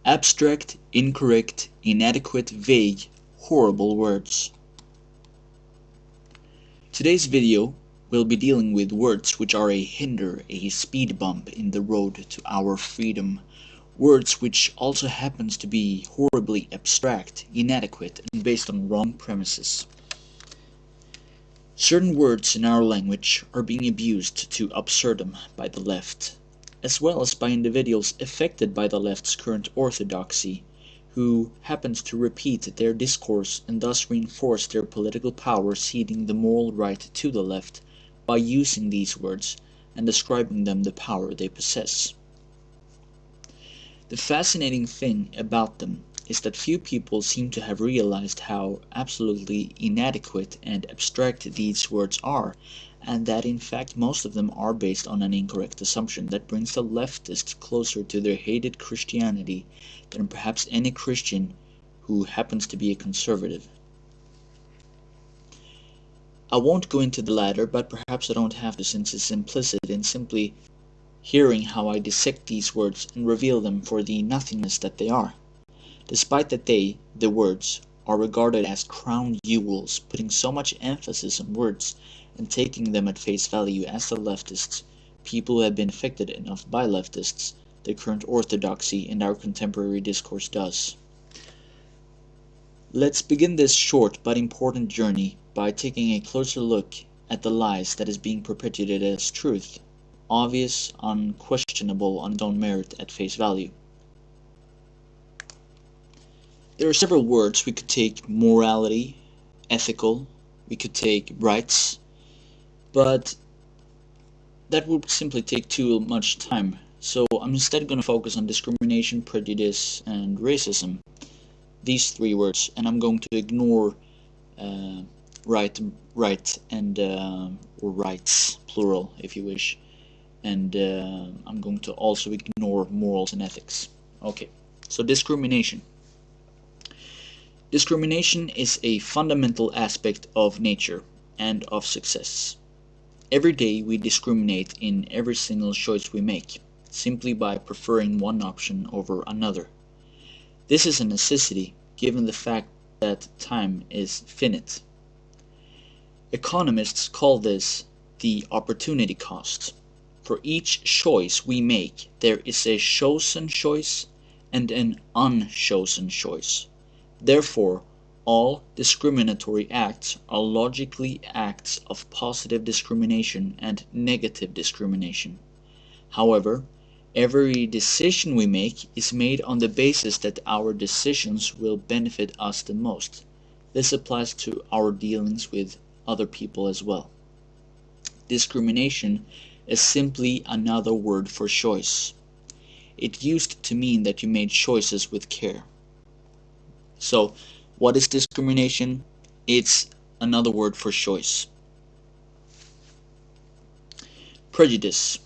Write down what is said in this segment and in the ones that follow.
Abstract, incorrect, inadequate, vague, horrible words. Today's video will be dealing with words which are a hinder, a speed bump in the road to our freedom. Words which also happens to be horribly abstract, inadequate, and based on wrong premises. Certain words in our language are being abused to absurdum by the left, as well as by individuals affected by the left's current orthodoxy, who happens to repeat their discourse and thus reinforce their political power, ceding the moral right to the left by using these words and ascribing them the power they possess. The fascinating thing about them is that few people seem to have realized how absolutely inadequate and abstract these words are, and that in fact most of them are based on an incorrect assumption that brings the leftists closer to their hated Christianity than perhaps any Christian who happens to be a conservative. I won't go into the latter, but perhaps I don't have to, since it's implicit in simply hearing how I dissect these words and reveal them for the nothingness that they are. Despite that they, the words, are regarded as crown jewels, putting so much emphasis on words and taking them at face value as the leftists, people who have been affected enough by leftists, the current orthodoxy and our contemporary discourse does. Let's begin this short but important journey by taking a closer look at the lies that is being perpetuated as truth, obvious, unquestionable on its own merit at face value. There are several words. We could take morality, ethical, we could take rights, but that would simply take too much time. So I'm instead going to focus on discrimination, prejudice, and racism. These three words, and I'm going to ignore right and or rights, plural, if you wish, and I'm going to also ignore morals and ethics. Okay, so discrimination. Discrimination is a fundamental aspect of nature and of success. Every day we discriminate in every single choice we make, simply by preferring one option over another. This is a necessity, given the fact that time is finite. Economists call this the opportunity cost. For each choice we make, there is a chosen choice and an unchosen choice. Therefore, all discriminatory acts are logically acts of positive discrimination and negative discrimination. However, every decision we make is made on the basis that our decisions will benefit us the most. This applies to our dealings with other people as well. Discrimination is simply another word for choice. It used to mean that you made choices with care. So, what is discrimination? It's another word for choice. Prejudice.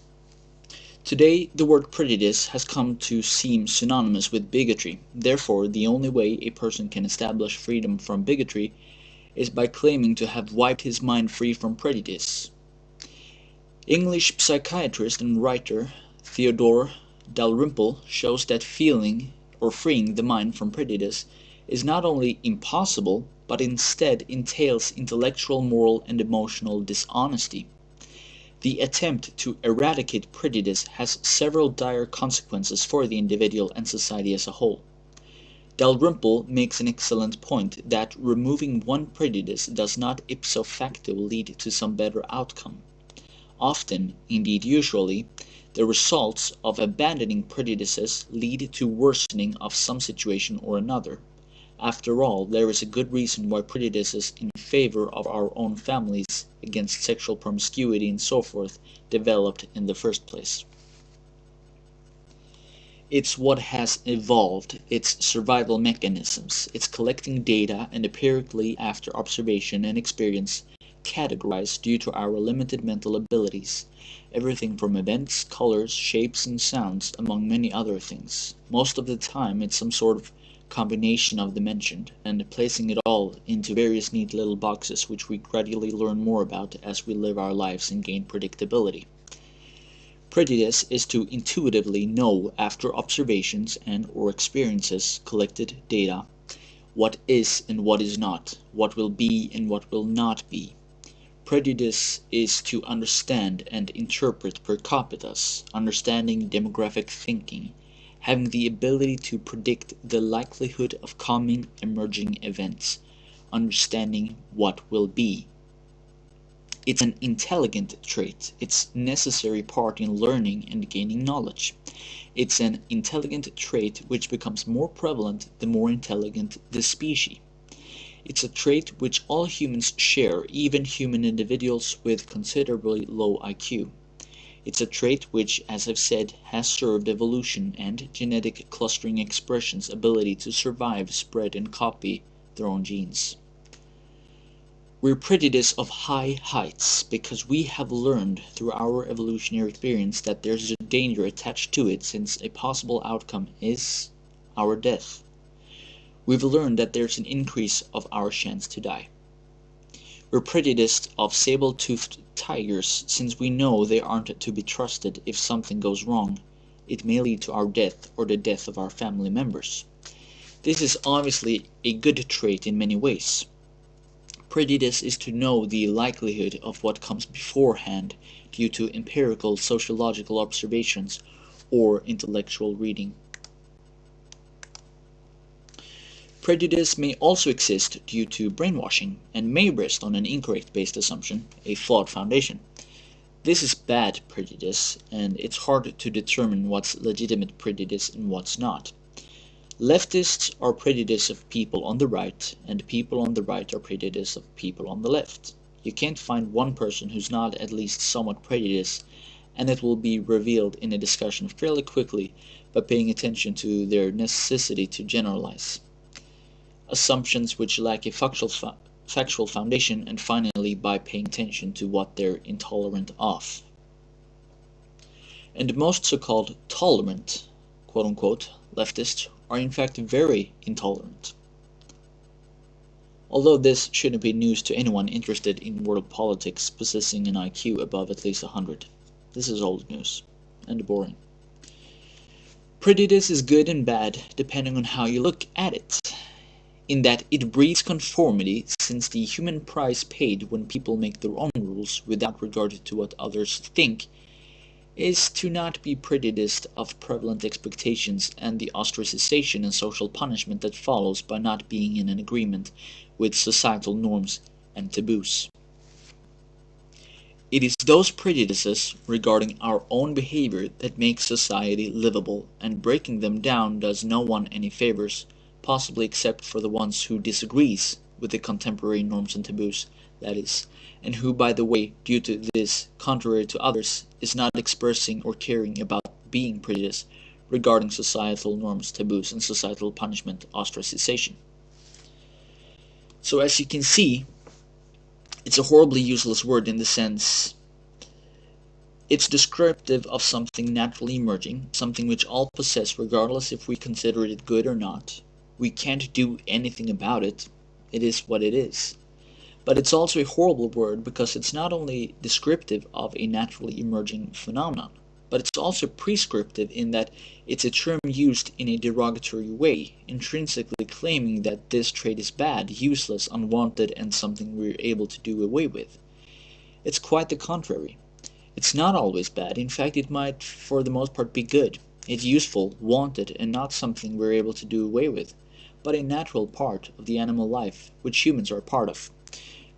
Today, the word prejudice has come to seem synonymous with bigotry. Therefore, the only way a person can establish freedom from bigotry is by claiming to have wiped his mind free from prejudice. English psychiatrist and writer Theodore Dalrymple shows that feeling or freeing the mind from prejudice is not only impossible, but instead entails intellectual, moral, and emotional dishonesty. The attempt to eradicate prejudice has several dire consequences for the individual and society as a whole. Dalrymple makes an excellent point that removing one prejudice does not ipso facto lead to some better outcome. Often, indeed usually, the results of abandoning prejudices lead to worsening of some situation or another. After all, there is a good reason why prejudices in favor of our own families against sexual promiscuity and so forth developed in the first place. It's what has evolved, its survival mechanisms, its collecting data and empirically after observation and experience categorized due to our limited mental abilities, everything from events, colors, shapes, and sounds, among many other things. Most of the time it's some sort of combination of the mentioned, and placing it all into various neat little boxes which we gradually learn more about as we live our lives and gain predictability. Prejudice is to intuitively know after observations and or experiences, collected data, what is and what is not, what will be and what will not be. Prejudice is to understand and interpret per capitas, understanding demographic thinking, having the ability to predict the likelihood of coming emerging events, understanding what will be. It's an intelligent trait. It's a necessary part in learning and gaining knowledge. It's an intelligent trait which becomes more prevalent the more intelligent the species. It's a trait which all humans share, even human individuals with considerably low IQ. It's a trait which, as I've said, has served evolution and genetic clustering expressions' ability to survive, spread, and copy their own genes. We're prejudiced of high heights because we have learned through our evolutionary experience that there's a danger attached to it, since a possible outcome is our death. We've learned that there's an increase of our chance to die. We're prejudiced of saber-toothed tigers since we know they aren't to be trusted. If something goes wrong, it may lead to our death or the death of our family members. This is obviously a good trait in many ways. Prejudice is to know the likelihood of what comes beforehand due to empirical sociological observations or intellectual reading. Prejudice may also exist due to brainwashing and may rest on an incorrect based assumption, a flawed foundation. This is bad prejudice, and it's hard to determine what's legitimate prejudice and what's not. Leftists are prejudiced of people on the right, and people on the right are prejudiced of people on the left. You can't find one person who's not at least somewhat prejudiced, and it will be revealed in a discussion fairly quickly by paying attention to their necessity to generalize, assumptions which lack a factual foundation, and finally by paying attention to what they're intolerant of. And most so-called tolerant, quote-unquote, leftists are in fact very intolerant. Although this shouldn't be news to anyone interested in world politics possessing an IQ above at least 100. This is old news, and boring. Prejudice is good and bad depending on how you look at it, in that it breeds conformity, since the human price paid when people make their own rules without regard to what others think is to not be prejudiced of prevalent expectations and the ostracization and social punishment that follows by not being in an agreement with societal norms and taboos. It is those prejudices regarding our own behavior that make society livable, and breaking them down does no one any favors, possibly except for the ones who disagrees with the contemporary norms and taboos, that is, and who, by the way, due to this, contrary to others, is not expressing or caring about being prejudiced regarding societal norms, taboos, and societal punishment, ostracization. So as you can see, it's a horribly useless word in the sense it's descriptive of something naturally emerging, something which all possess regardless if we consider it good or not. We can't do anything about it. It is what it is. But it's also a horrible word because it's not only descriptive of a naturally emerging phenomenon, but it's also prescriptive in that it's a term used in a derogatory way, intrinsically claiming that this trait is bad, useless, unwanted, and something we're able to do away with. It's quite the contrary. It's not always bad. In fact, it might for the most part be good. It's useful, wanted, and not something we're able to do away with, but a natural part of the animal life, which humans are a part of.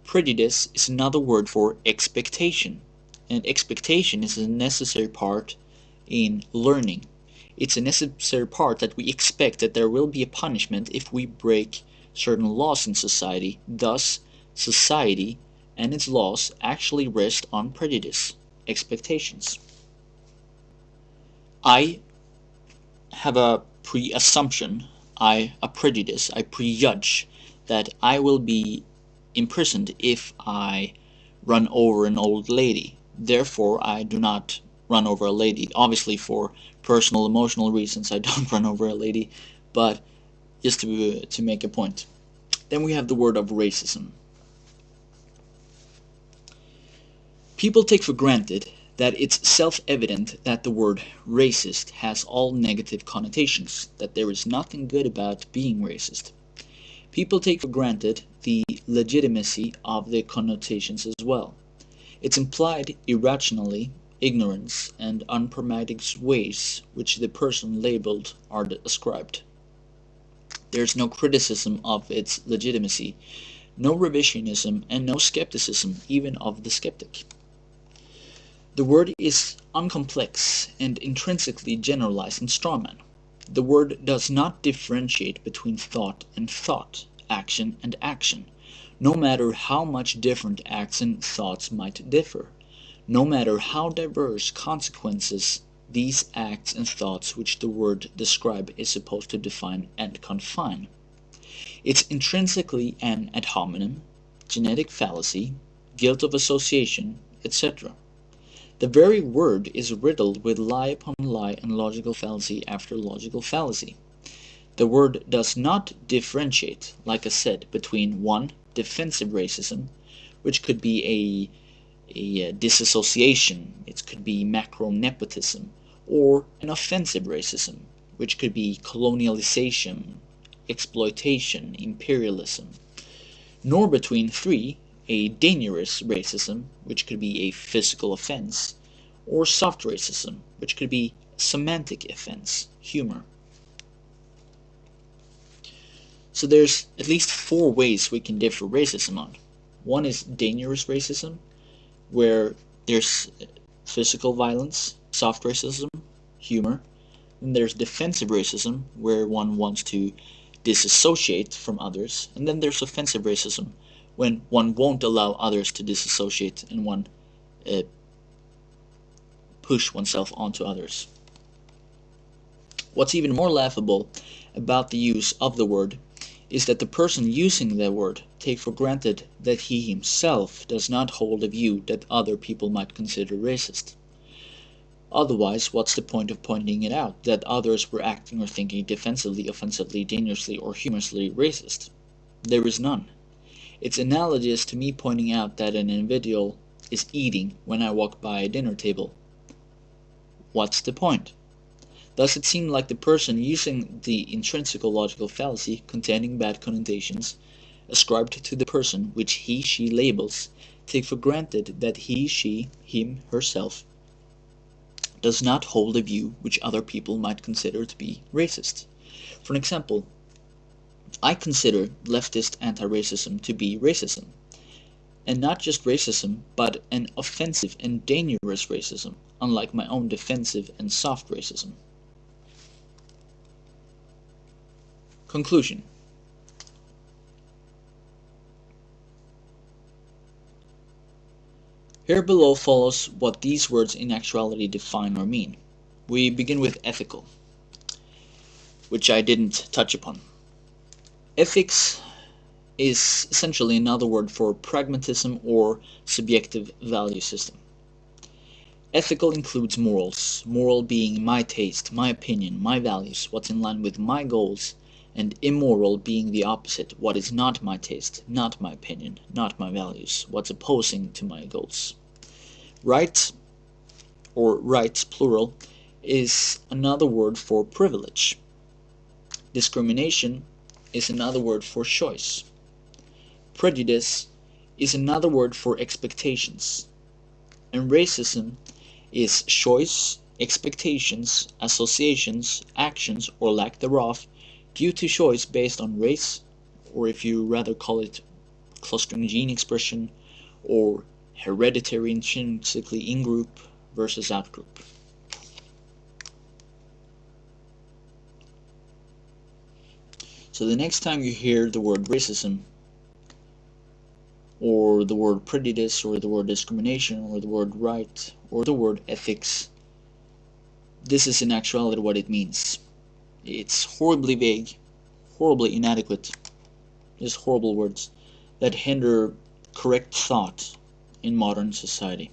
Prejudice is another word for expectation, and expectation is a necessary part in learning. It's a necessary part that we expect that there will be a punishment if we break certain laws in society. Thus, society and its laws actually rest on prejudice, expectations. I have a pre-assumption, a prejudice, I prejudge that I will be imprisoned if I run over an old lady. Therefore, I do not run over a lady. Obviously, for personal, emotional reasons, I don't run over a lady, but just to make a point. Then we have the word of racism. People take for granted that it's self-evident that the word racist has all negative connotations, that there is nothing good about being racist. People take for granted the legitimacy of the connotations as well. It's implied irrationally ignorance and unpragmatic ways which the person labeled are ascribed. There is no criticism of its legitimacy, no revisionism, and no skepticism even of the skeptic. The word is uncomplex and intrinsically generalized and strawman. The word does not differentiate between thought and thought, action and action, no matter how much different acts and thoughts might differ, no matter how diverse consequences these acts and thoughts which the word describe is supposed to define and confine. It's intrinsically an ad hominem, genetic fallacy, guilt of association, etc. The very word is riddled with lie upon lie and logical fallacy after logical fallacy. The word does not differentiate, like I said, between one, defensive racism, which could be a disassociation, it could be macro-nepotism, or an offensive racism, which could be colonialization, exploitation, imperialism, nor between three, a dangerous racism, which could be a physical offense, or soft racism, which could be semantic offense, humor. So there's at least 4 ways we can differ racism on. One is dangerous racism, where there's physical violence, soft racism, humor. And there's defensive racism, where one wants to disassociate from others. And then there's offensive racism, when one won't allow others to disassociate and one push oneself onto others. What's even more laughable about the use of the word is that the person using the word takes for granted that he himself does not hold a view that other people might consider racist. Otherwise, what's the point of pointing it out, that others were acting or thinking defensively, offensively, dangerously, or humorously racist? There is none. It's analogous to me pointing out that an individual is eating when I walk by a dinner table. What's the point? Thus it seemed like the person using the intrinsical logical fallacy containing bad connotations ascribed to the person which he/she labels take for granted that he/she, him, herself does not hold a view which other people might consider to be racist. For an example, I consider leftist anti-racism to be racism, and not just racism, but an offensive and dangerous racism, unlike my own defensive and soft racism. Conclusion. Here below follows what these words in actuality define or mean. We begin with ethical, which I didn't touch upon. Ethics is essentially another word for pragmatism or subjective value system. Ethical includes morals, moral being my taste, my opinion, my values, what's in line with my goals, and immoral being the opposite, what is not my taste, not my opinion, not my values, what's opposing to my goals. Right, or rights plural, is another word for privilege. Discrimination is another word for choice. Prejudice is another word for expectations. And racism is choice, expectations, associations, actions, or lack thereof, due to choice based on race, or if you rather call it clustering gene expression, or hereditary intrinsically in-group versus out-group. So the next time you hear the word racism, or the word prejudice, or the word discrimination, or the word right, or the word ethics, this is in actuality what it means. It's horribly vague, horribly inadequate, just horrible words that hinder correct thought in modern society.